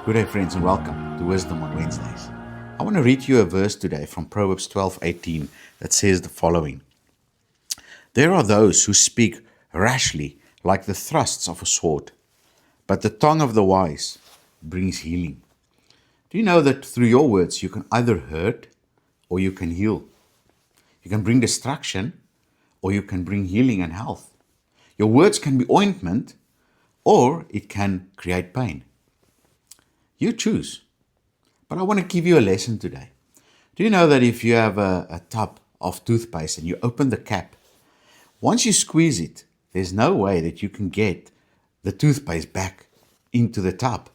Good day, friends, and welcome to Wisdom on Wednesdays. I want to read you a verse today from Proverbs 12:18 that says the following: There are those who speak rashly like the thrusts of a sword, but the tongue of the wise brings healing. Do you know that through your words you can either hurt or you can heal? You can bring destruction or you can bring healing and health. Your words can be ointment or it can create pain. You choose. But I want to give you a lesson today. Do you know that if you have a tub of toothpaste and you open the cap, once you squeeze it, there's no way that you can get the toothpaste back into the tub.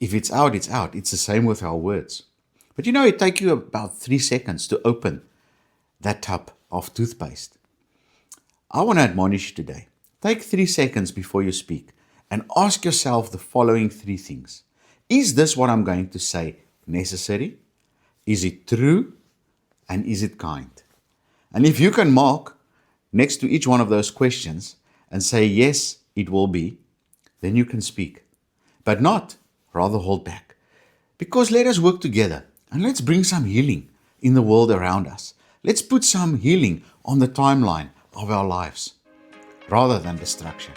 If it's out, it's out. It's the same with our words. But you know, it takes you about 3 seconds to open that tub of toothpaste. I want to admonish you today. Take 3 seconds before you speak and ask yourself the following 3 things. Is this what I'm going to say necessary? Is it true? And is it kind? And if you can mark next to each one of those questions and say, yes, it will be, then you can speak. But not, rather hold back. Because let us work together and let's bring some healing in the world around us. Let's put some healing on the timeline of our lives rather than destruction.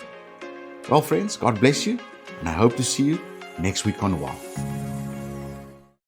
Well, friends, God bless you, and I hope to see you next week on WOW.